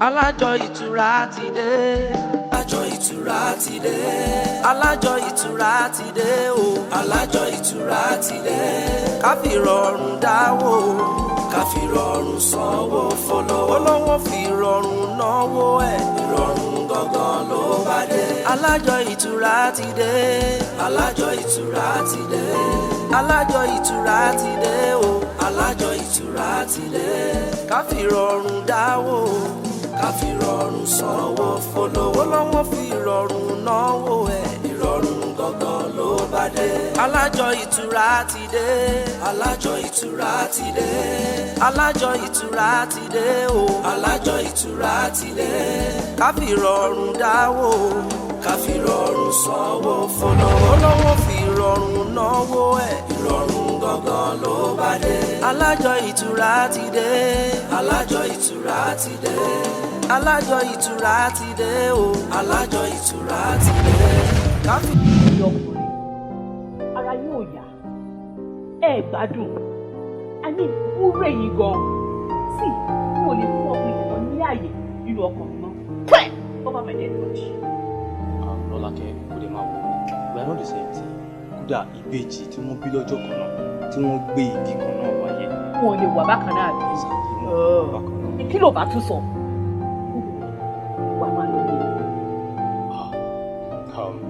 Alájọ ìtura ti dé. Alájọ ìtura ti dé. Alájọ ìtura ti dé o. Alájọ ìtura ti dé. Ká fi rọrùn dáwó. Ká fi rọrùn sanwó fọlọ́wọ́. Olówó fi rọrùn náwó ẹ̀. Ìrọ̀rùn gangan ló bá dé. Alájọ ìtura ti dé. Alájọ ìtura ti dé. Alájọ ìtura ti dé o. Alájọ ìtura ti dé. Ká fi rọrùn dáwó. Ká fi rọrùn sanwó fọlọ́wọ́. Olówó fi rọrùn náwó ẹ̀. Ìrọ̀rùn gangan ló bá dé. Alájọ ìtura ti dé. Alájọ ìtura ti dé. Alájọ ìtura ti dé o. Alájọ ìtura ti dé. Ká fi rọrùn dáwó. Ká fi rọrùn sanwó fọlọ́wọ́. Olówó fi rọrùn náwó ẹ̀. Ìrọ̀rùn gangan ló bá dé. Alájọ ìtura ti dé. Alájọ ìtura ti dé. Alájọ ìtura ti dé o. Alájọ ìtura ti dé. Káfí. Ọkùnrin ara yóò yá ẹ gbádùn a ní wúrẹ̀ yìí gan sí mo lè fún ọkùnrin kan ní ààyè nínú ọkàn mi náà pẹ́ ó bá bẹ̀rẹ̀ lọ́jì. Lọ́lákẹ́ kò dé máa wọ we are not the same thing. Kódà ìbejì tí wọ́n bí lọ́jọ́ kan náà tí wọ́n gbé ìdí kan náà wáyé. Wọn ò lè wà bákan náà bí. Kí ló bá tún sọ? Wà máa lọ ní.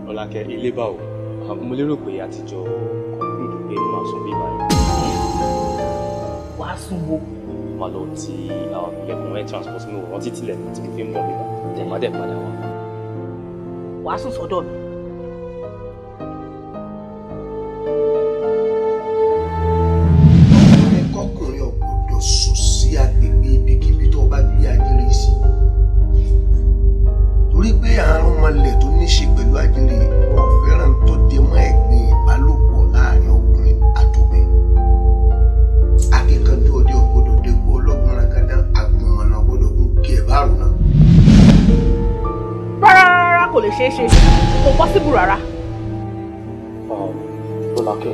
Lọ́lákẹ́ ilé báwo? Mo lérò pé àtijọ́ kọ̀ọ̀dúdú pé máa sùn bí báyìí. Wàá sùn wo? Máa lọ tí ilẹ̀kùn air transport mi wọ̀ rántí tilẹ̀ tí mo fi ń bọ̀ mi bá. Tẹ̀má dẹ̀ padà wá. Wàá sùn sọ́dọ̀ mi. Ọkùnrin ọ̀gbọ́dọ̀ sùn sí agbègbè ibikíbi tó bá gbé ajínrìn sí. Torí pé àrùn ọmọlẹ̀ tó ní ṣe pẹ̀lú ajínrìn wọn fẹ́ràn tó dé mọ́ ẹ̀gbin ìbálòpọ̀ láàrin ọkùnrin àtòbìn. Akíkanjú ọdẹ ọ̀gbọ́dọ̀ dégbò ọlọ́gbọ̀n ragada àgùnmọ̀nà ọ̀gbọ́dọ̀ gún kí ẹ̀ bá rùn náà. Rárá kò lè ṣeé ṣe kò pọ́síbù rárá. Lọ́lákẹ́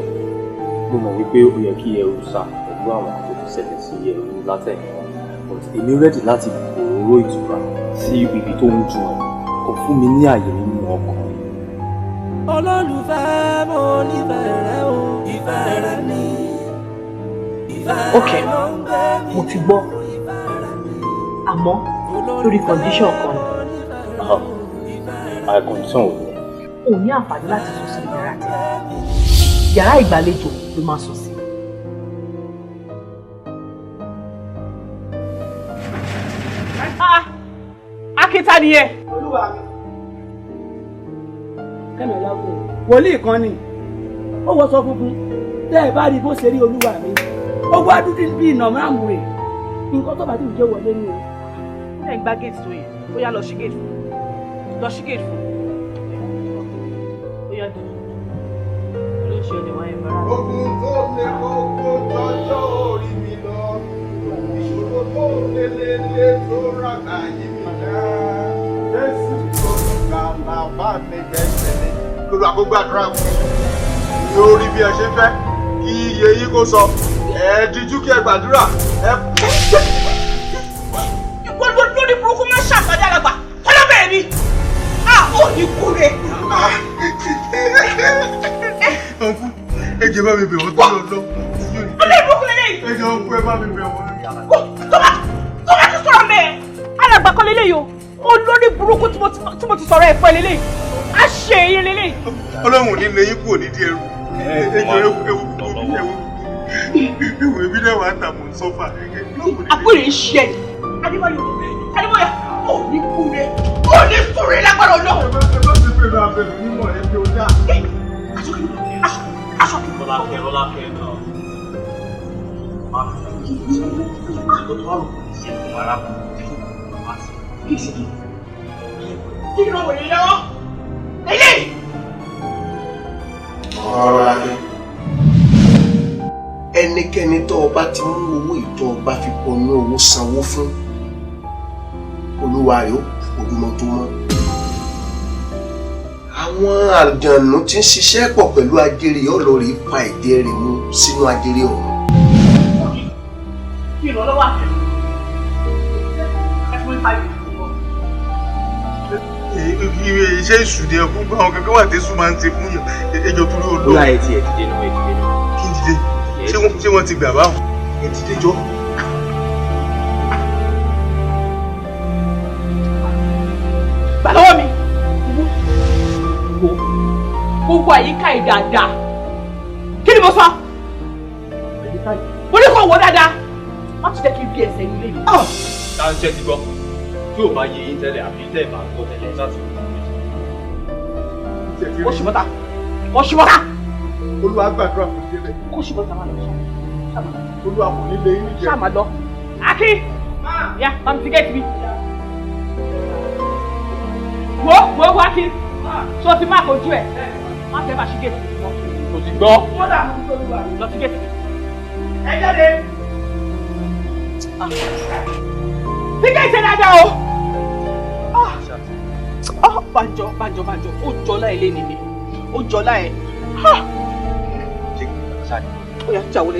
mo mọ̀ wípé ó yẹ kí ẹrù sá pẹ̀lú àwọn tó ti ṣẹlẹ̀ sí ẹrù látẹ̀yìn wọn. Èmi rẹ́dì láti gbòòrò ìtura sí ibi tó ń dùn ẹ̀ kò fún mi ní àyè nínú ọkàn. Olólùfẹ́ mo nífẹ̀ẹ́ rẹ o. Ìfẹ́ rẹ ni. Ok, mo ti gbọ́ àmọ́ lórí condition kan ni. Àìkọ̀ǹsán ò ní. O ní àǹfààní láti sùn sí yàrá tí yàrá ìgbàlejò ló máa sùn sí. Akíta ni ẹ. Olúwa mi. Kẹ́mi lágbo. Wòlíì kan ni. Ó wọṣọ funfun. Tẹ́ ẹ bá rí bó ṣe rí olúwa mi. Ó gbá dúdú bí iná máàmù rẹ̀. Nǹkan tó bá ti jẹ́ wọlé ni o. Ẹ ń gbá géètì tó yẹ. Ó yá lọ sí géètì fún. Lọ sí géètì fún. Ó yá dùn. Olóṣèlú ẹni wáyé mọ́ra. Ogun tó lé kókó tọ́jọ́ orí mi lọ. Ìṣòro tó lélẹ́lẹ́ tó ràkà yí mi dá. Jésù tó ga bàbá mi gbẹ̀sẹ̀ ni. Lórí àkógbàdúrà fún mi. Yóò rí bí ẹ ṣe fẹ́. Kí iye yìí kó sọ. Ẹ díjú kí ẹ gbàdúrà. Gbogbo lórí burúkú máa ṣàpàdé àgbà. Tọ́lá bẹ̀rẹ̀ ni. Ó ní kúre. Ọ̀nkú, ẹ jẹ́ bá mi bẹ̀ wọ́n tó lọ lọ. Olórí burúkú lélẹ́yìí. Ẹ jẹ́ ọ̀nkú ẹ bá mi bẹ̀ wọ́n. Tó bá ti sọ̀rọ̀ mẹ́ẹ̀. Alàgbà kan lélẹ́yìí o. Olórí burúkú tí mo ti sọ̀rọ̀ ẹ̀fọ́ lélẹ́yìí. A ṣe èyí lélẹ́yìí. Ọlọ́run ní lẹ́yìn kúrò nídìí ẹrù. Ewu ebi náà wà á tà mọ́ sọ́fà. Àpèrè ń ṣe ẹ̀. Adébóyà, ó ní kúre. Ó ní kúre lágbára Ọlọ́run. Ẹ bá ti bẹ̀rẹ̀ abẹ̀rẹ̀ nímọ̀ ẹ bí o dá. Lọ́lákẹ́ náà. Kí ló wòye lọ́wọ́? Eléyìí! ROLAKE. Ẹnikẹ́ni tó o bá ti mú owó ìtọ́ o bá fi pọnú owó sanwó fún olúwa rẹ̀ ó ojúmọ́ tó mọ́. Àwọn àjànú tí ń ṣiṣẹ́ pọ̀ pẹ̀lú ajere ọlọ́rí pa ìdí rẹ̀ mú sínú ajere ọ̀hún. Kí ìrànlọ́wọ́ àtẹ̀lẹ́ ẹ̀fún ìpàdé iṣẹ́ ìṣùdí ẹ̀fún gbọ́ àwọn kankan wà tẹ́sù máa ń ti fún ẹjọ́ torí olóòrùn. Bóyá ẹ ti ẹ̀ dìde náà, ẹ dìde náà. Kí n dìde? Ṣé wọ́n ti gbà báwọn? Ẹ dìde jọ. gbà lọ́wọ́ mi. Gbogbo àyíká yìí dáadáa. Kí ni mo sọ? Mo ní kó wò dáadáa. Má ti jẹ́ kí n bí ẹsẹ̀ nílé mi. Táńṣẹ́ ti gbọ́. Tí ò bá yẹ yín tẹ́lẹ̀ àbí tẹ́ ẹ̀ bá gbọ́ tẹ́lẹ̀ láti wọ́n. Kó ṣì mọ́ta. Kó ṣì mọ́ta. Olúwa gbàdúrà fún délẹ̀. Kó ṣì mọ́ta máa lọ. Olúwa kò ní lé yín níjẹ. Ṣáà máa lọ. Akin! Ya, bá mi ti gẹ́ẹ̀tì mi. Wo Akin. Ṣé o ti máa kojú ẹ̀? Má fẹ́ bá ṣí gẹ́ẹ̀tì mi mọ́. Mo ti gbọ́. Lọ sí gẹ́ẹ̀tì mi. Ẹ jáde. Ti gẹ́ẹ̀tì dáadáa o. Banjo. Ó jọlá ẹ lẹ́ni mi. Ó jọlá ẹ. Ó yá, jáwọlé.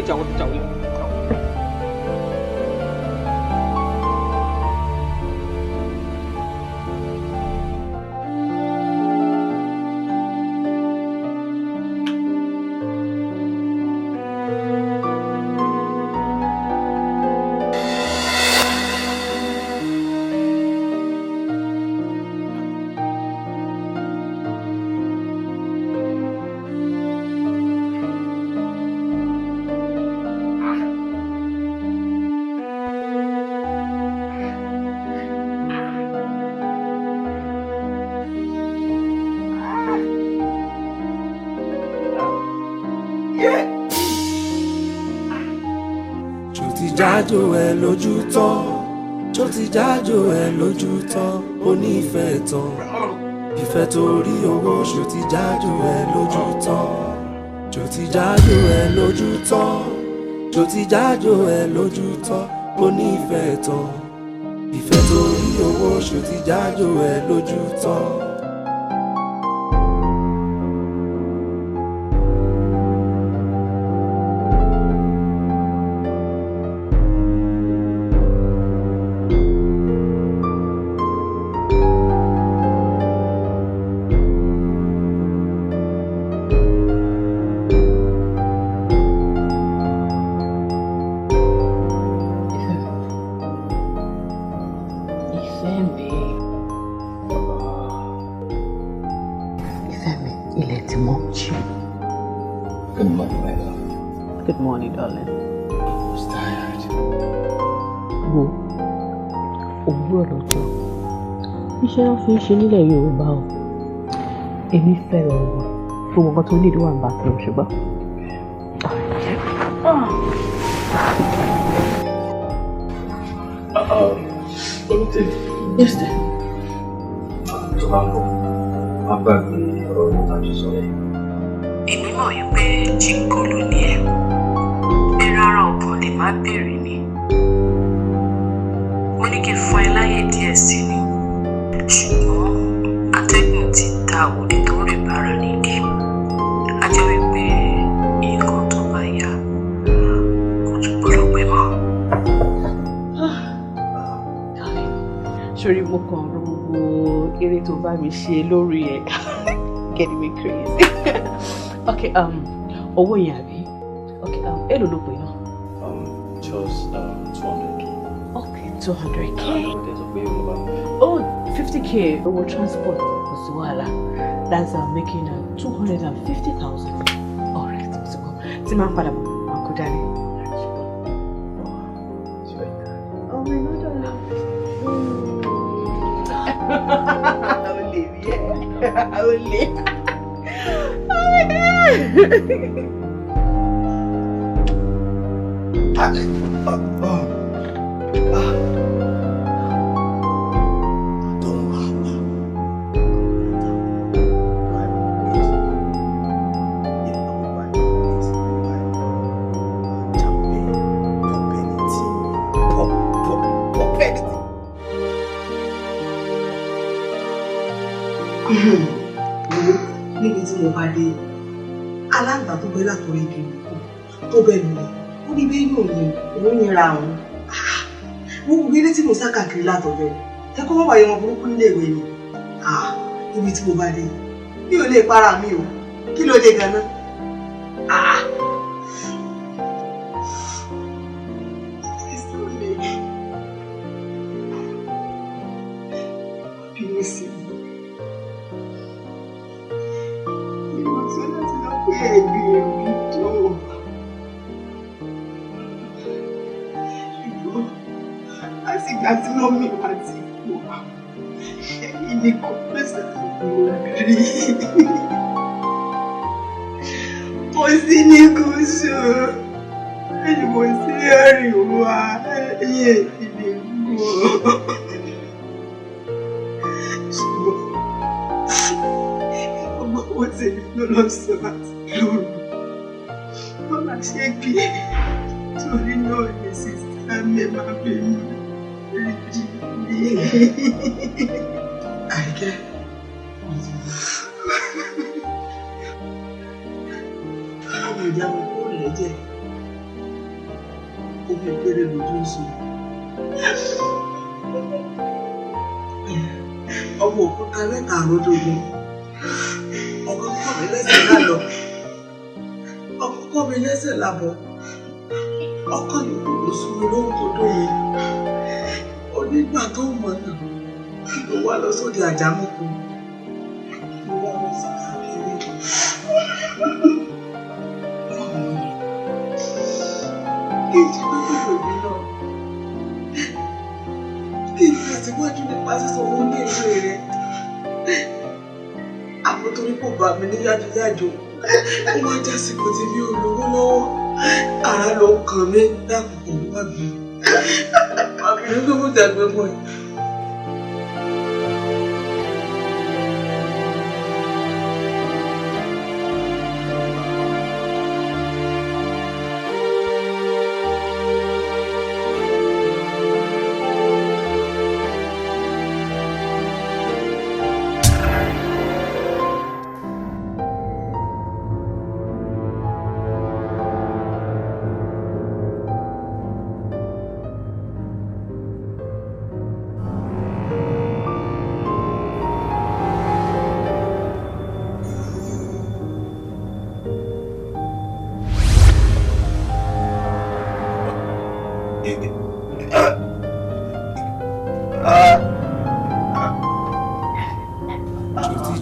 jájò ẹ lójú tán tó ti jájò ẹ lójú tán onífẹ̀ẹ́ tán ìfẹ́ torí owó ṣó ti jájò ẹ lójú tán tó ti jájò ẹ lójú tán tó ti jájò ẹ lójú tán onífẹ̀ẹ́ tán ìfẹ́ torí owó ṣó ti jájò ẹ lójú tán. Good morning, darling. I was tired. Wo òwúrọ̀ lọ́jọ́ iṣẹ́ wọn fi ń ṣe nílẹ̀ Yorùbá o èmi fẹ́ràn ọ̀rọ̀ fún ọkọ tó nílò wà ń bá tó ṣùgbọ́n. Yes, dear. Tó bá ń bọ̀, má gbàgbé ọ̀rọ̀ nípa tó sọ yẹn. Èmi mọ̀ wípé jíǹkó ló ní ẹ. Bí rárá ọkàn lè má bèrè ni. Mo ní kí n fún ẹ láyè díẹ̀ sí ni. Ṣùgbọ́n atẹ́gùn ti ta òde tó rè bára nídìí. A jẹ́ wípé nǹkan tó bá yá kò tún gbọ́dọ̀ pẹ́ mọ́. Ṣorí mo kàn rò gbogbo eré tó bá mi ṣe lórí ẹ̀. Getting me crazy. Okay, owó yẹn àbí? Okay, èlò ló pè náà? Just 200k. Okay, 200k. There's a way over. Oh, 50k owó transport kò sí wàhálà. That's making 250,000. Alright, so tí máa ń padà bọ̀, máa kó dání. Oh my God, I will leave, yeah. I will leave. Oh my God. Ìbá níbi tí mo bá dé aláǹgbá tó gbé látòrí igi tó bẹ́ẹ̀ lulẹ̀ ó ní bẹ́ẹ̀ yóò ní òun yẹra àwọn mo gbé létí mo sá káàkiri látọ̀jọ́ ẹ kọ́ wáyé wọn burúkú nílé ìwé ni níbi tí mo bá dé mi ò lè para mi o kí ló dé ganan. Àti lọ́mí àti ìpò ẹ̀yìn ní kọ́pẹ́sẹ̀ lórí. Mo sí ní gúúsù, ẹni mo sí àríwá, ẹ̀yẹ ìdí gbò. Ṣùgbọ́n ọmọ owó tèmi ló lọ sọ láti lóru. Wọ́n máa ṣe kí torí náà ní sísá mi máa bẹ̀rù. Àríkẹ́ ọmọ ìjà wọn kó lẹ́jẹ̀ omi ìpèrè lójú ń sùn ọmọ òkúta mẹ́ta àròdògún ọkọ kọ́ mi lẹ́sẹ̀ lálọ ọkọ kọ́ mi lẹ́sẹ̀ lábọ̀ ọkọ yòókù ló sún mi lóhùn tó dóye nígbà tó mọ̀ náà kí ló wá lọ sóde àjámọ́kù ló wá lọ sí káàkiri. Kí ìjì pé pẹ̀lú mi náà kí n tẹ̀síwájú nípa sísọ owó ní èrè rẹ̀ àmọ́ torí kò bá mi ní yájúyájú ó wá jásìkò tí mi ò lówó lọ́wọ́ ara ló kàn mí dákùnkùn wá bí. Àbìnrin tó mú jàgbé mọ́ ẹ̀.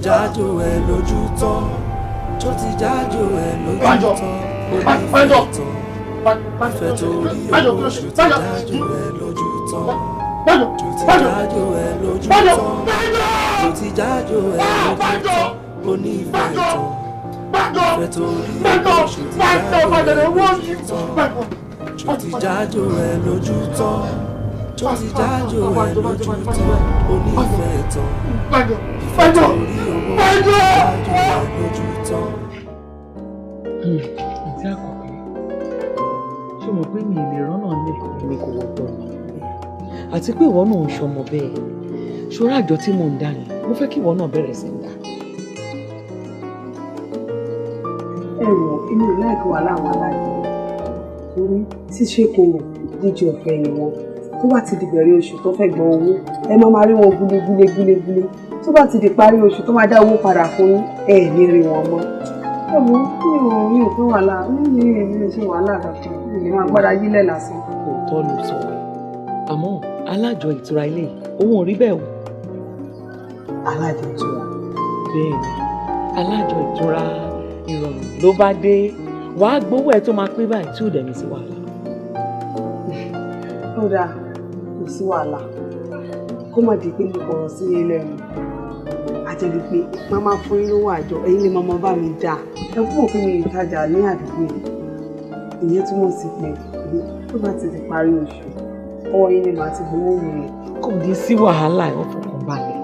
jájò ẹ lójú tán tó ti jájò ẹ lójú tán ìfẹ́ tó rí owó tó ti jájò ẹ lójú tán tó ti jájò ẹ lójú tán tó ti jájò ẹ lójú tán onífẹ́ tán ìfẹ́ tó rí owó tó ti jájò ẹ lójú tán tó ti jájò ẹ lójú tán tó ti jájò ẹ lójú tán onífẹ́ tán. Àti àkọ́kọ́ ṣé mo pé mi ì lè rọ́nà lè mi kò wọ́pọ̀ mi àti pé ìwọ náà ń ṣọmọ bẹ́ẹ̀ ṣọ́ra àjọ tí mò ń dá ni mo fẹ́ kí ìwọ náà bẹ̀rẹ̀ sí ń dá. Ẹ wọ inú láìpẹ́ wà láwọn alájọ torí ṣíṣe kò wọ̀ díje ọ̀fẹ́ ni wọn tó bá ti di bẹ̀rẹ̀ oṣù tó fẹ́ gbọ́ owó ẹ máa rí wọn gúlégúlégúlégúlé tó bá ti di parí oṣù tó máa dá owó padà fún ẹ ní rí wọn mọ́. Ẹ̀wọ̀n mi ò fẹ́ wàhálà mi ò ṣe wàhálà kankan mi máa gbára yílẹ̀ lásán. Òótọ́ ló sọ àmọ́ alájọ ìtura ilé òun ò rí bẹ́ẹ̀ o. Alájọ ìtura. Bẹ́ẹ̀ ni alájọ ìtura ìrọ̀rùn ló bá dé wàá gbowó ẹ tó máa pé báyìí tí ò dẹ̀ ní sí wàhálà. Ó dáa kò sí wàhálà kó má di pé mo kọ̀rọ̀ sí ilé ẹ̀rù àjẹbí pé máa fún yín lówó àjọ ẹ̀yin lè máa bá mi dá ẹ fún òfin mi ìtajà ní àdúgbò ìyẹn túmọ̀ sí pé tó bá ti di parí oṣù ọwọ́ yín ni màá ti gbowó mi rẹ̀. Kò ní sí wàhálà ẹ̀ wọ́n fọkàn balẹ̀.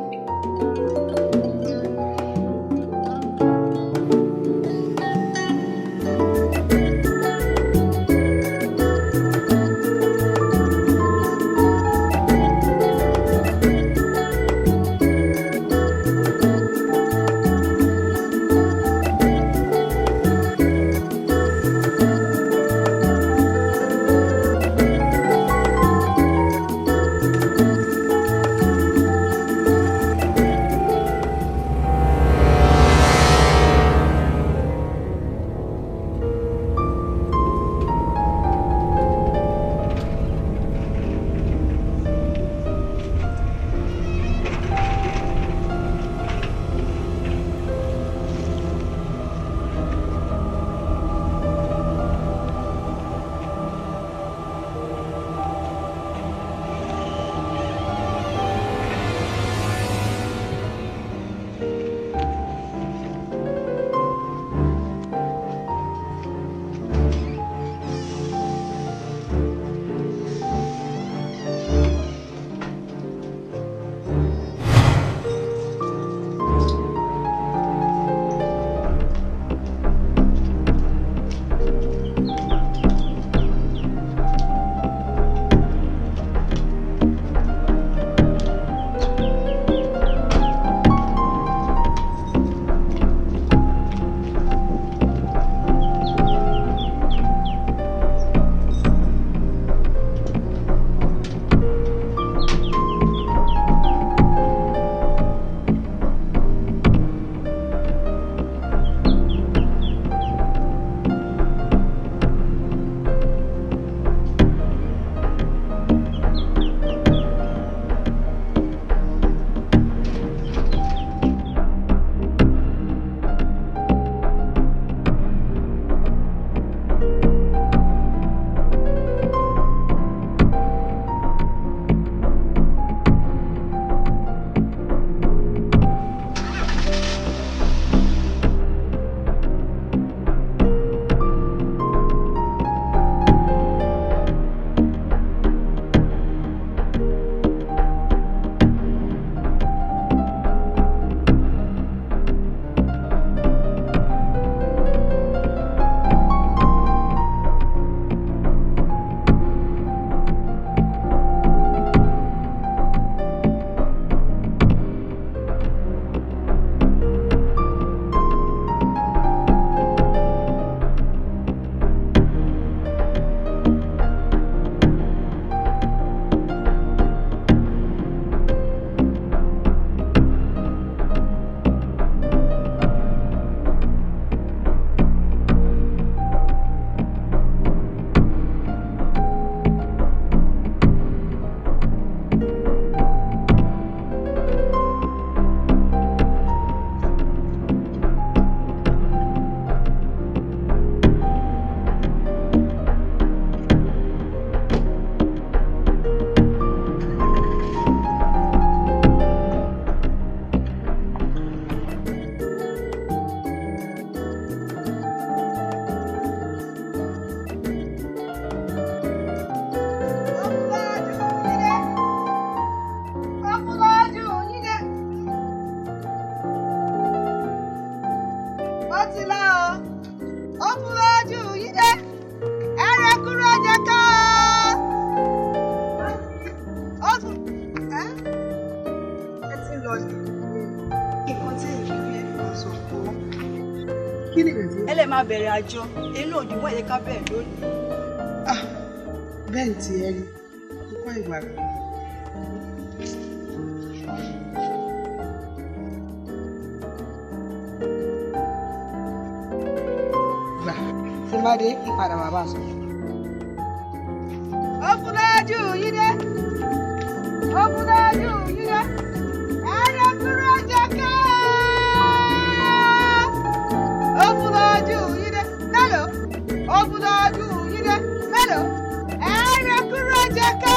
ó ti lọ ó kú lójú yìí dé ẹrẹ kúrò jẹ ká ó tún ẹ ti lọ ní nǹkan tí èyí bí ẹ̀fọ́ sọ fún ọ. Kí ni ìrètí? Ẹ lè máa bẹ̀rẹ̀ àjọ inú òjúmọ́ ẹ̀yẹ ká bẹ̀rẹ̀ lónìí. Bẹ́ẹ̀ tí ẹ rí kókó ìgbà rẹ̀. Tí bá dé kí padà bàbá sọ. Ó kú lójú yín dé. Ó kú lójú yín dé. Ẹ̀rọ kúrò jẹ ká. Ó kú lójú yín dé. Mélòó? Ó kú lójú yín dé. Mélòó? Ẹ̀rọ kúrò jẹ ká.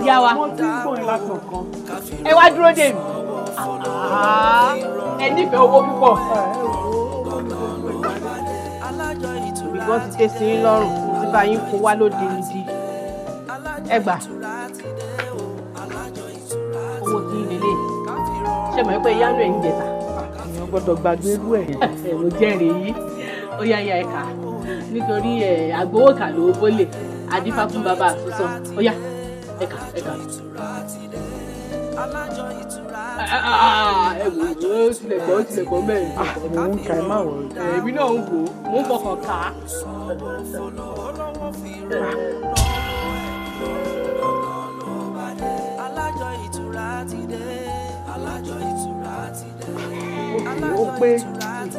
Ìyá wa ẹ wá dúró dè mí ẹ nífẹ̀ẹ́ owó púpọ̀ ìgbọ́n ti tẹ́ sí lọ́rùn tí bá yín kó wá lóde nídìí ẹ gbà owó tí ń lélẹ̀ ṣe mọ̀ pé yánú ẹ̀ ń jẹta èèyàn gbọ́dọ̀ gbàgbé irú ẹ̀ ẹ̀rọ jẹ́rìí yìí ó yá ya ẹ̀ka nítorí àgbówókà ló bólè adífá fún bàbá àtúnṣọ ó yá ẹ̀ka ẹ wò ó tilẹ̀ gbọ́ mẹ́rin. Mo ń ka ẹ má wọ̀ ọ́. Èmi náà ń wò ó mo ń fọkàn ká. Ó pé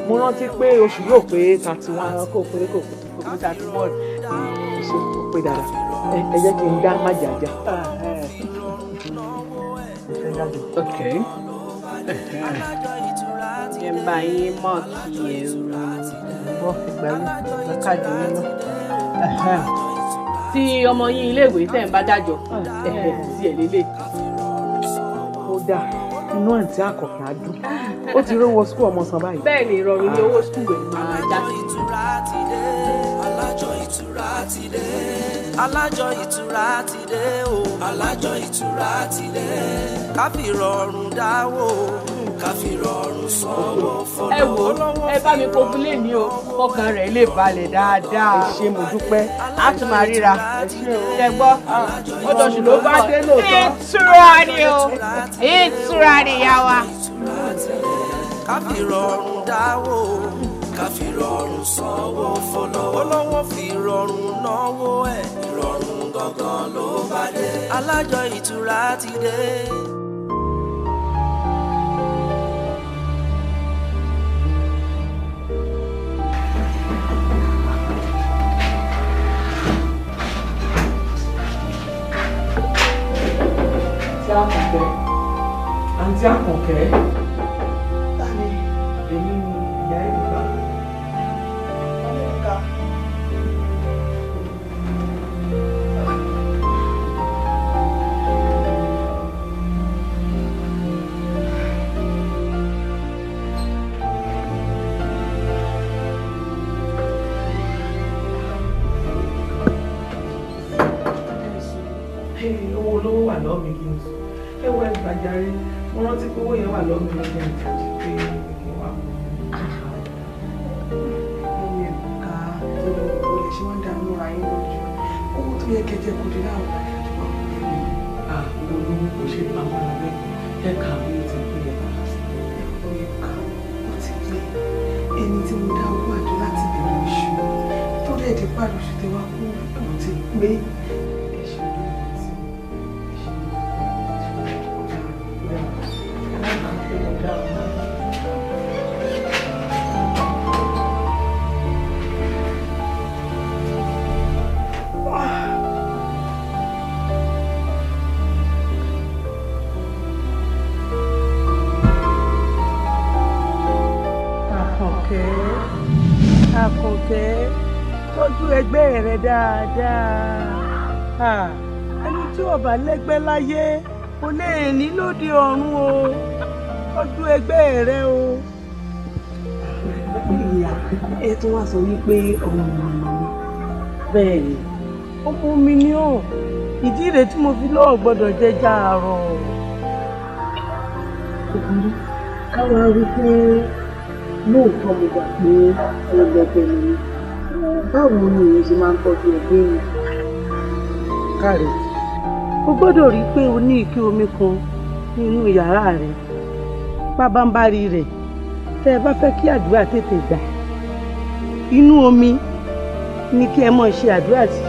mo rántí pé oṣù yóò pé 31. Kò pé 31. Ṣé ó pé dáadáa? Ẹ jẹ́ kí n dá májàjà. Okay. Ẹ bá yín mọ̀ kí ẹ Wọ́n fi gbẹ́rú káàdì nínú. tí ọmọ yín iléèwé tẹ̀ ń bá dájọ́ sí ẹ̀ lélẹ̀. Ó dáa, inú àǹtí àkọ́kọ́ á dùn. Ó ti rówó skul ọmọ san báyìí. Bẹ́ẹ̀ ni ìrọ̀rùn ní owó skul rẹ̀ máa já sí. Alájọ ìtura ti dé. Alájọ ìtura ti dé o. Alájọ ìtura ti dé. Ká fi rọrùn dáwó. Ká fi rọrùn sanwó fún. Ẹ wò ẹ bá mi kókó lé ní o kọkàn rẹ̀ lè balẹ̀ dáadáa. Ẹ ṣé mo dúpẹ́. A tún máa ríra. Ṣé gbọ́? Ó dọ̀ṣù ló bá dé lóòótọ́. Ìtura ni o. Ìtura ni ìyá wa. Ká fi rọrùn dáwó. Ká fi rọrùn sanwó fún. Olówó fi rọrùn náwó alájọ ìtura ti dé. Àǹtí Àkànkẹ́. Tani? Èmi ni ìyá Ìgbà. Amẹ́ríkà. Owó olówó wà lọ́ọ̀ mi kí n sùn. Ẹ wọ ẹgbàjáre, mo rántí pé owó yẹn wà lọ́ọ̀ mi lọ́jọ́ ìtàjì pé kí n wà. Amẹ́ríkà tó lọ wọ lè ṣe wọ́n dànù ra yín lójú. Owó tó yẹ kẹjẹ kò dé láwọn àyà tó wà fún mi. Owó olówó kò ṣe máa wà lọ́wọ́ ẹ kàwé ti pé ẹ bá sí. Amẹ́ríkà ó ti pé ẹni tí mo dá owó àjọ láti bẹ̀rẹ̀ oṣù tó dẹ̀ di pàdé oṣù tẹ wá kú ó ti pé. Àkànkẹ́ tọ́jú ẹgbẹ́ rẹ dáadáa. Ẹni tí ò bá lẹ́gbẹ́ láyé kò lè ní lóde ọ̀run o. Tọ́jú ẹgbẹ́ rẹ o. Ìyá ẹ tún wá sọ wípé ọmọ mi ni. Bẹ́ẹ̀ ni ọmọ mi ni ọ́. Ìdí rẹ̀ tí mo fi lọ́ọ̀ gbọ́dọ̀ jẹjà àárọ̀. Káwọn wí pé lóòótọ́ mo gbà pé ẹlẹgbẹ́ mi ni. Báwo ni èèyàn ṣe máa ń tọ́jú ẹgbẹ́ yẹn? Káre, o gbọ́dọ̀ rí i pé o ní ike omi kan nínú yàrá rẹ. Pábánbárí rẹ̀ tẹ́ ẹ bá fẹ́ kí àdúrà tètè gbà. Inú omi ni kí ẹ máa ṣe àdúrà sí.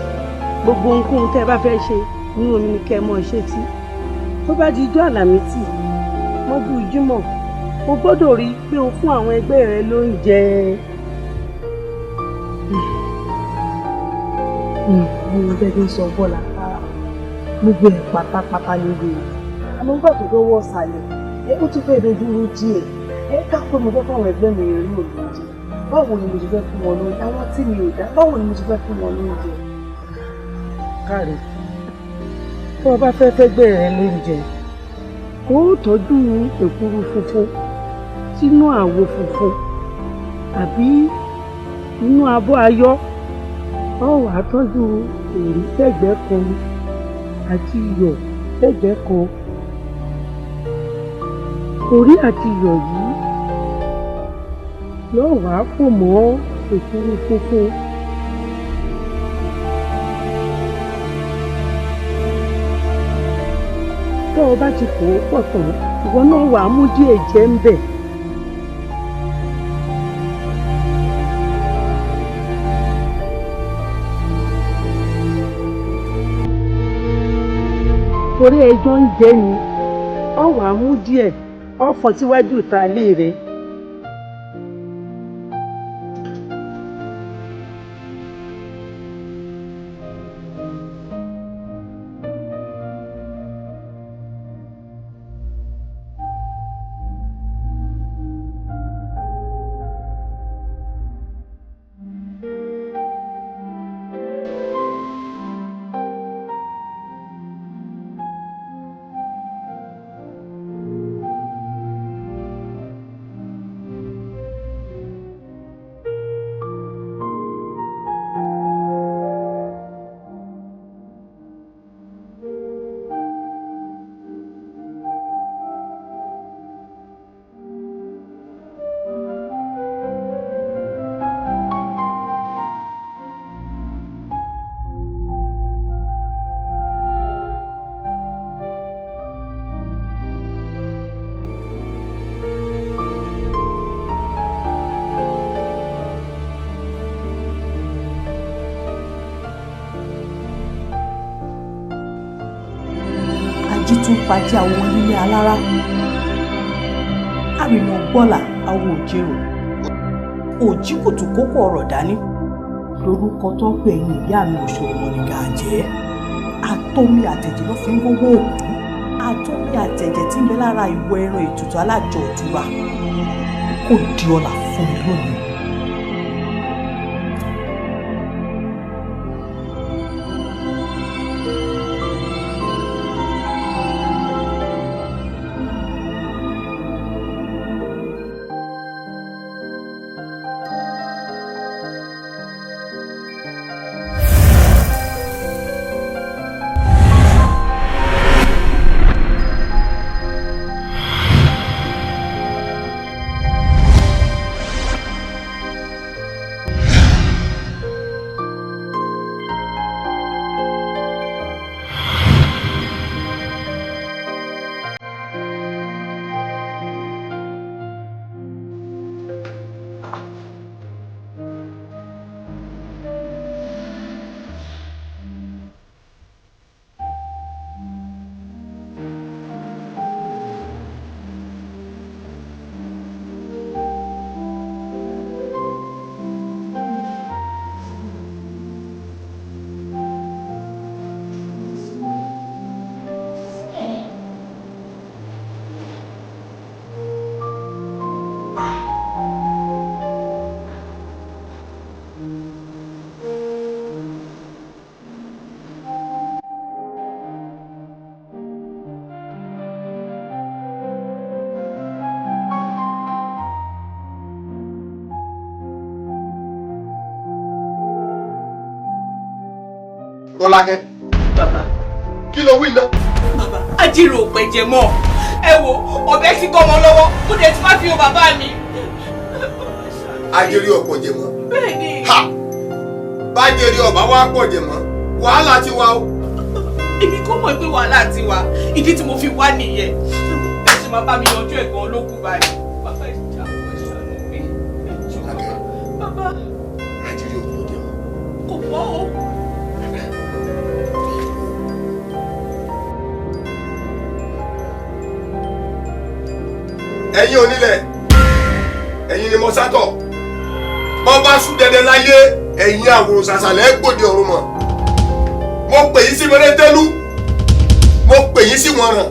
Gbogbo ohunkóhun tẹ́ ẹ bá fẹ́ ṣe inú omi ni kí ẹ máa ṣe sí. Tó bá di ijọ́ àlàmísì mọ́jú Jímọ̀, o gbọ́dọ̀ rí i pé o fún àwọn ẹgbẹ́ rẹ lóúnjẹ. Mo jẹ́ kí n sọ bọ́ọ̀lù àpárá gbogbo ẹ̀ pátápátá lórí rẹ̀. Àmọ́ nígbà tó dọ́wọ́ ọ̀sàlẹ̀ ó ti fẹ́ dojúrú díẹ̀. Ká pé mo fẹ́ fún àwọn ẹgbẹ́ mi rẹ̀ ní òlóúnjẹ. Báwo ni mo ti fẹ́ fún wọn lóúnjẹ? Àwọn tí mi ò dá, báwo ni mo ti fẹ́ fún wọn lóúnjẹ? Káre, tó o bá fẹ́ fẹ́gbẹ́ rẹ lóúnjẹ, ó tọ́jú èkuru funfun sínú àwo funfun àbí inú abọ́ ayọ́. Ó wàá tọ́jú òrí sẹ́gbẹ̀ẹ́ kan àti iyọ̀ sẹ́gbẹ̀ẹ́ kan. Òrí àti iyọ̀ yìí ló wàá pò mọ́ èkuru funfun. Tó o bá ti pò ó pọ̀ tán, ìwọ náà wàá mú díẹ̀ jẹ ń bẹ̀. Torí ẹjọ́ ń jẹ ni, ọ wàá mú díẹ̀, ọ fọ́n síwájú ìta ilé rẹ. tún pàjẹ́ àwọn onílé alára àrìnà gbọ́là àwọn òjèrò òjì kùtù kókó ọ̀rọ̀ dání lórúkọ tó ń pè ní ìyá mi òṣòro mọ̀nìkà jẹ́ àtọ́mí àtẹ̀jẹ̀ ló fi ń gbówó òkú àtọ́mí àtẹ̀jẹ̀ tí ń bẹ lára ìwọ ẹran ètùtù alájọ òtúra kò di ọlà fún mi lónìí. Rọ́lákẹ́. Bàbá. Kí ló wí náà? Bàbá, Ajiro ò pẹ̀jẹ̀ mọ́. Ẹ wo, ọ̀bẹ ti gbọ́ ọmọ lọ́wọ́, mo dẹ̀ ti má fi hàn bàbá mi. Ajiri ò pọ̀jẹ̀ mọ́. Bẹ́ẹ̀ni. Ha! Bájẹ́rí ọ̀bá wá pọ̀jẹ̀ mọ́. Wàhálà ti wá o. Èmi kò mọ̀ pé wàhálà ti wá. Ìdí tí mo fi wá nìyẹn. Ẹ ṣe máa bá mi yanjú ẹ̀gbọ́n olókùn báyìí. Bàbá ìjà kò ṣàánú mi. Bàbá. Ajiri ò pọ̀jẹ̀ mọ́. Kò pọ̀ o. Ẹ̀yin onílẹ̀, ẹ̀yin ni mo sátọ̀. Bọ́ bá sún dẹdẹ láyé, ẹ̀yin àwòrán sàṣàlẹ̀ gbòdì ọ̀run mọ̀. Mo pè yín sí mẹ́rẹ́tẹ́lú, mo pè yín sí wọ̀nràn,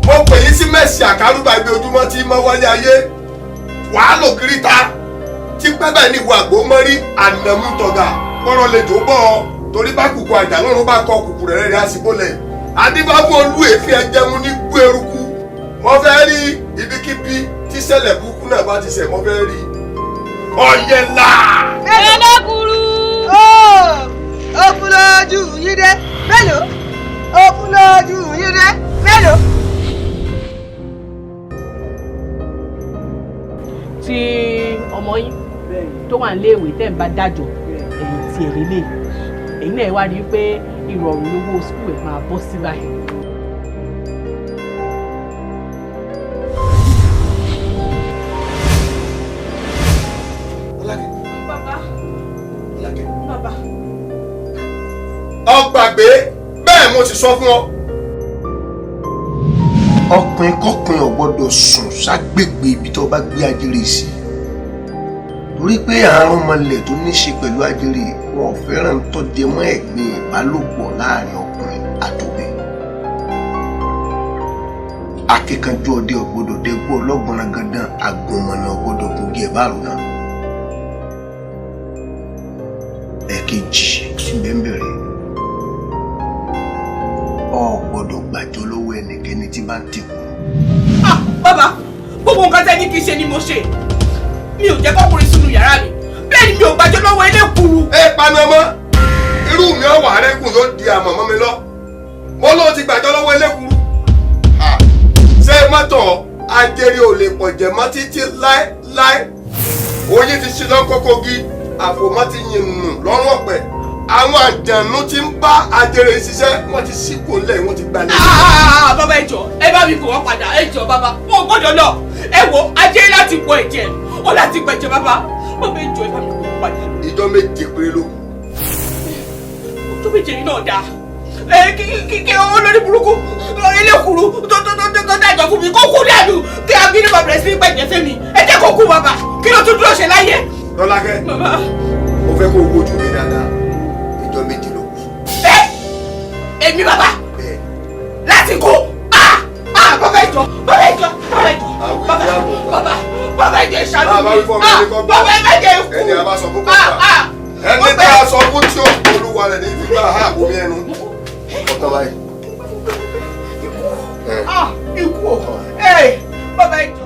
mo pè yín sí mẹ́sì àkárùbà ibi ojúmọ́ tí mọ́ wálé ayé. Wàá lò kíríta tí pẹ́bẹ́ ní ìwà àgbò mọ́rí ànàmútọ̀gà kọ́rọ̀ lè tó bọ̀ ọ́ torí bá kùkù àjà lọ́run bá kọ kùkù rẹ̀ rẹ̀ àsìkólẹ̀. Adébábọ̀ olú èéfín ẹjẹun ní gbé eruku. Mo fẹ́ rí ibikíbi tí ṣẹlẹ̀ burúkú náà bá ti ṣẹ̀ mo fẹ́ rí. Ọ̀yẹ̀là. Ẹlẹ́kùrú. Ó fún lójú yín dé mélòó? Ó fún lójú yín dé mélòó? Tí ọmọ yín tó wà níléèwé tẹ́ ń bá dájọ́ ẹ̀yìn tí èrè lè ẹ̀yìn náà wá rí i pé ìrọ̀rùn lówó sùkúù ẹ̀ máa bọ́ sí báyìí. Ọgbàgbé bẹ́ẹ̀ mo sì sọ fún ọ. Ọkùnrin kọkùnrin ò gbọ́dọ̀ sùn ságbègbè ibi tó bá gbé Ajiri sí. Torí pé àrùn mọlẹ̀ tó ní ṣe pẹ̀lú Ajiri wọn ò fẹ́ràn tó dé mọ́ ẹ̀gbin ìbálòpọ̀ láàrin ọkùnrin àtòbìn. Akíkanjú ọdẹ ò gbọ́dọ̀ dẹ́gbọ́ ọlọ́gbọ̀nrán gandan àgbọ̀nmọ̀nà ò gbọ́dọ̀ gbòógì ẹ̀ báàrún náà. Ẹ̀kejì sí bẹ́ẹ̀ ọ gbọ́dọ̀ gbàjọ lọ́wọ́ ẹnikẹ́ni tí bá ń tẹkù. Bàbá, gbogbo nǹkan tẹ́ ní kí n ṣe ni mo ṣe. Mi ò jẹ́ kọ́kùnrin sínú yàrá mi. Bẹ́ẹ̀ ni mi ò gbàjọ lọ́wọ́ elékuru. Ẹ paná mọ́ irú mi ọ̀wà arẹ́kùn yóò di àmọ̀mọ́ mi lọ. Mo lóun ti gbàjọ lọ́wọ́ elékuru. Ṣé mọ́tò Ajiri ò lè pọ̀jẹ̀ mọ́ títí láéláé? Oyin ti ṣí lọ́kọ́kọ́gí àfòmọ́ ti yin nù lọ́rùn ọ̀pẹ. Àwọn àjànú tí ń bá Ajiri ṣiṣẹ́ wọ́n ti ṣíkò ńlẹ̀ wọ́n ti gbalẹ̀. Bàbá ẹ jọ̀ọ́ ẹ bá mi kó wọn padà ẹ jọ̀ọ́ bàbá wọn ò gbọ́dọ̀ lọ. Ẹ wo Ajiri láti pọ ẹ̀jẹ̀ ó láti gbẹ̀jẹ̀ bàbá. Bàbá ẹ jọ̀ọ́ ẹ bá mi kó wọn padà. Ìjọ méje péré ló kù. Ọjọ́ méje yìí náà dáa. kí olórí burúkú elékuru tó dájọ́ fún mi kó kú dànù kí abínú bàbá rẹ̀ sí pẹ̀jẹ̀ fẹ́mi ẹ jẹ́ kó kú bàbá kí ló tún dúró ṣe láyé. Lọ́lákẹ́ mo fẹ́ kó o gbójú mi dáadáa ìjọ méjì ló kù. Èmi bàbá láti kó bàbá ìjọ ìṣàlù mi bàbá ìjọ ikú ẹni a bá sọ fún kọ́kọ́ ẹni tí a sọ fún tí ó olúwa rẹ̀ ní ìgbà ha àbómi ẹnu ọ̀tọ̀ báyìí. Ikú o bàbá ìjọ.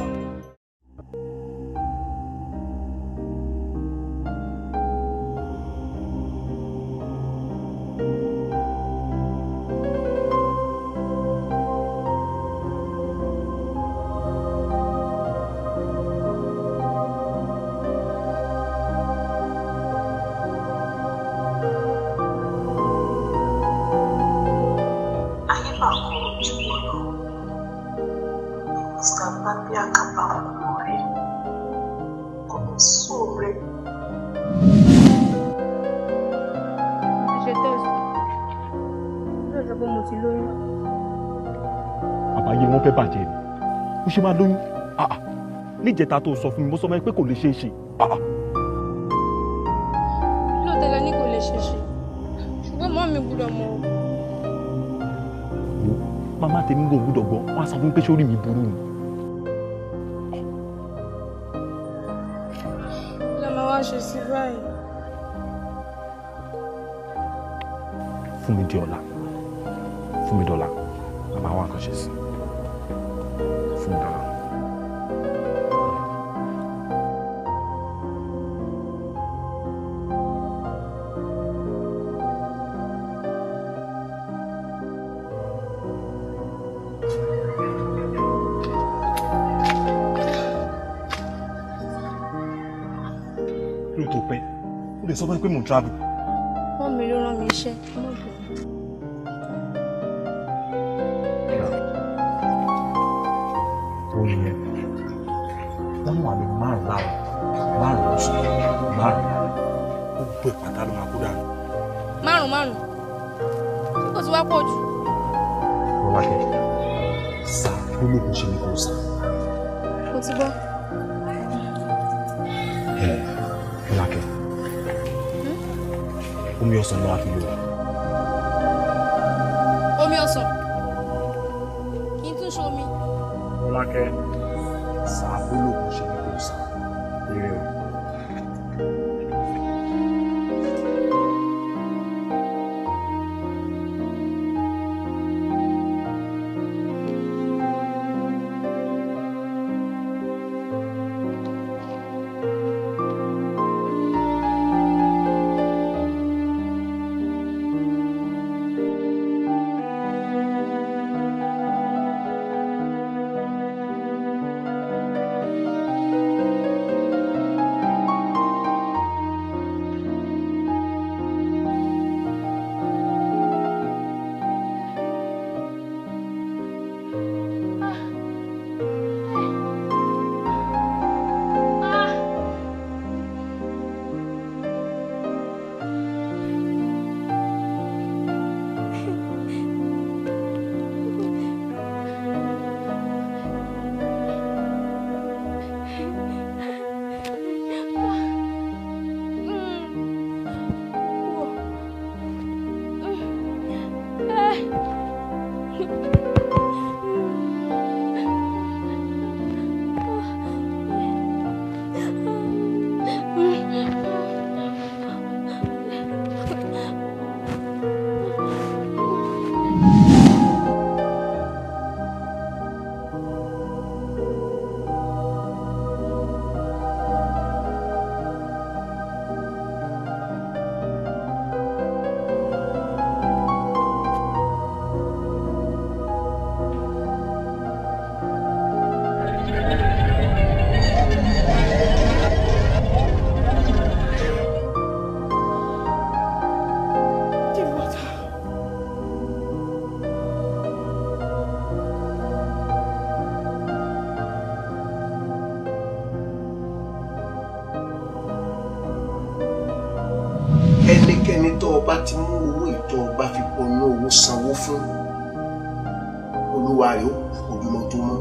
Àbáyé wọn fẹ́ bàjẹ́ ni ó ṣe máa lóyún níjẹta tó sọ fún mi mo sọ fún ẹ pé kò lè ṣeé ṣe. lóòótọ́ la ní kò lè ṣeé ṣe ṣùgbọ́n mọ́ mi gbọ́dọ̀ mọ̀ ọ́. Màmá tèmi gbọ́ gbọ́dọ̀ gbọ́ wọ́n á sọ fún mi pé sórí mi burú ni. la máa wá ṣe sí báyìí. Fún mi di ọ̀la fún mi dọ́là màmá wa kàn ṣe sí fún mi dọ́là. Lóòótọ́ pẹ́ ó lè sọ fún mi pé mò ń travel. wọ́n mi ló rán mi iṣẹ́ ọmọbìnrin. Wọ́n wà ní márùn-ún láàrùn márùn-ún lọ́sùn márùn-ún ó gbé pátá ló máa kú dànù. márùn-ún ó ti wá pọ̀ jù. Rọ́lákẹ́ sá olóògùn ṣe ní kò sá. mo ti gbọ́. Rọ́lákẹ́ omi ọsàn ló wá fi lò wá. omi ọsàn kí n tún ṣe omi. Rọ́lákẹ́ sá olóògùn ṣe ní kò sá. Eré o. ẹnikẹ́ni tó o bá ti mú owó ìtọ́ o bá fi pọnú owó san fún olúwa rẹ̀ ó ojúmọ́ tó mọ́.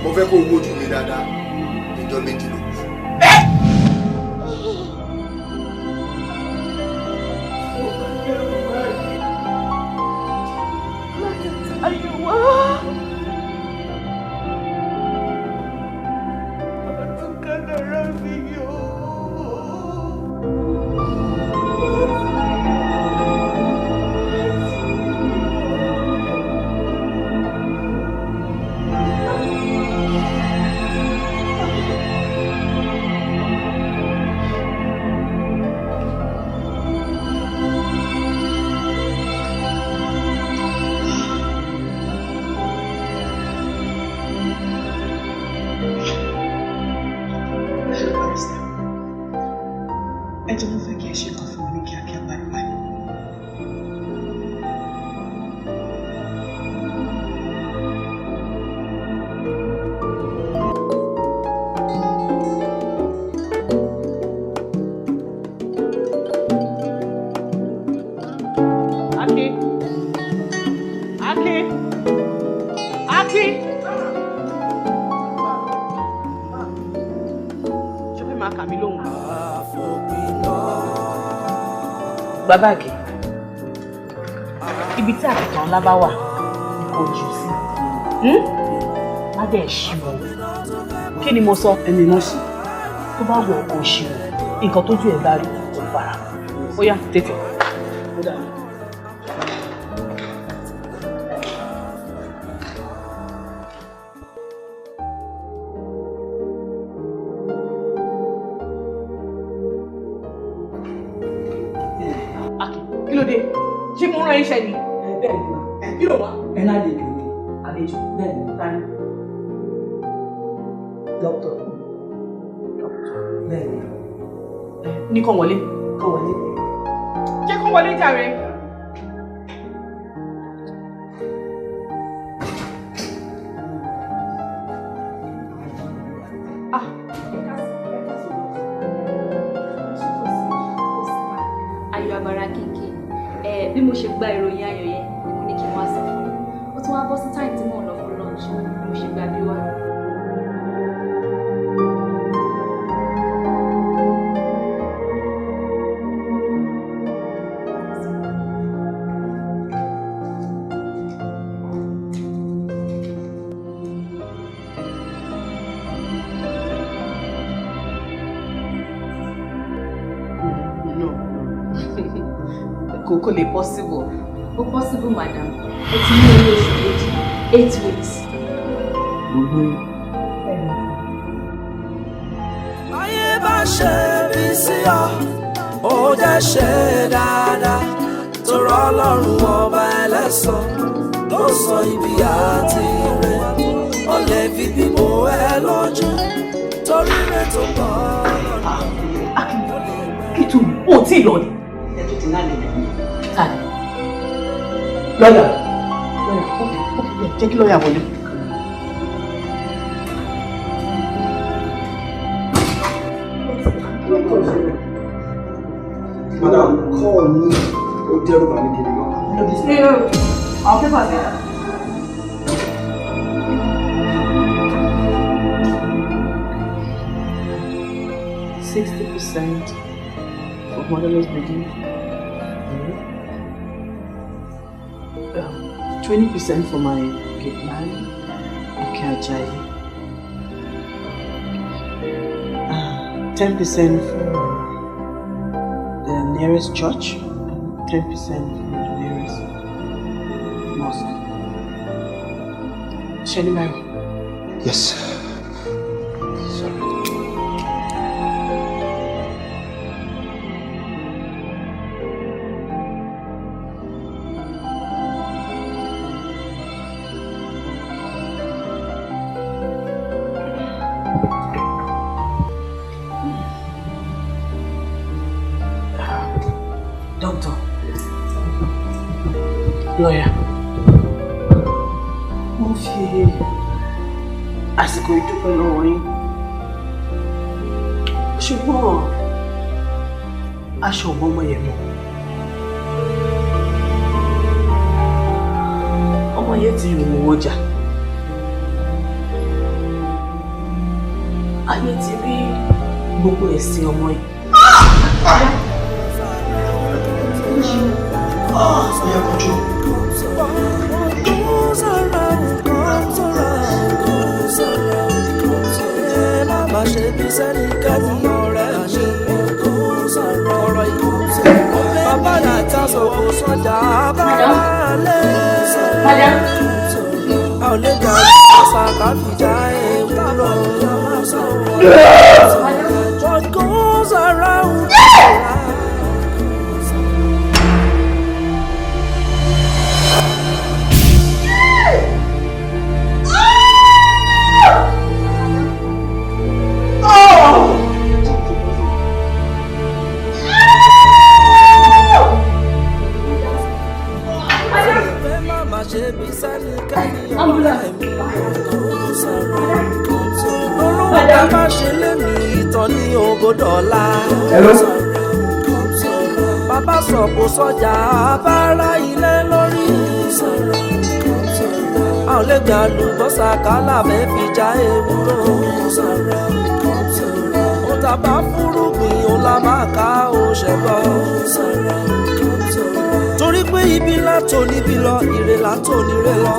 Mo fẹ́ kó owó ojú mi dáadáa ìjọ méjì ló kù. Bàbá àgẹ̀ ibi tí àkìtàn ńlá bá wà kò jù sí má dẹ̀ ṣí o kí ni mo sọ ẹni mo sì tó bá wọ kò ṣí o nǹkan tójú ẹ̀ bá rí kò fara ó yá tètè. Iṣẹ́ ni. Bẹ́ẹ̀ ni ma. Kí ló wá? Ẹ lálejò ni. Àlejò bẹ́ẹ̀ ni. Tani? Dókítà. Bẹ́ẹ̀ ni. Ní kàn wọlé. Kàn wọlé. Jẹ́ kàn wọlé jàre. Ayọ̀ abara kìkì. Bí mo ṣe gba ìròyìn ayọ̀ yẹn ni mo ní kí n wá sọ fún un. Ó tún wá bọ́ sí táìmù tí mò ń lọ fún lunch bí mo ṣe gba bí wá. Kò lè possible. Ó possible, madam. Ó ti ní orí oṣù méjì, 8 weeks. Ayé bá ṣe bí sí ọ, ó jẹ́ ṣe dáadáa. Torí Ọlọ́run ọba ẹlẹ́san ló sọ ibi àti ire. Ó lè fi bíbò ẹ lójú torí rẹ̀ tó bọ̀ lọ́nà. Kí tún ó tí ì lọ ni. Ẹ tó ti náà lè dẹ̀ mí. Tani? Lọ́yà. Jẹ́ kí lọ́yà wọlé. 60% for motherless baby. 20% for my gate man, Ajibola. 10% for the nearest church, 10% for the nearest mosque. Shenimaro. Yes. Lawyer, mo fi àsìkò ìdúpẹ́ lọ́wọ́ yín. Ṣùgbọ́n aṣọ ọmọ yẹn mọ́. Ọmọ yẹn ti rìn ọjà. Ayé ti rí gbogbo ẹ̀sìn ọmọ yìí. What goes around bàbá sọ̀kò sọ́jà abára ilé lórí. a ò lè gbà lùbọ́sà kálà fẹ́ fi já ewúro. ó tàbá fúrúgbìn ó la máa ká ó ṣẹ̀gbọ́. torí pé ibi látò níbi lọ ire látò níre lọ.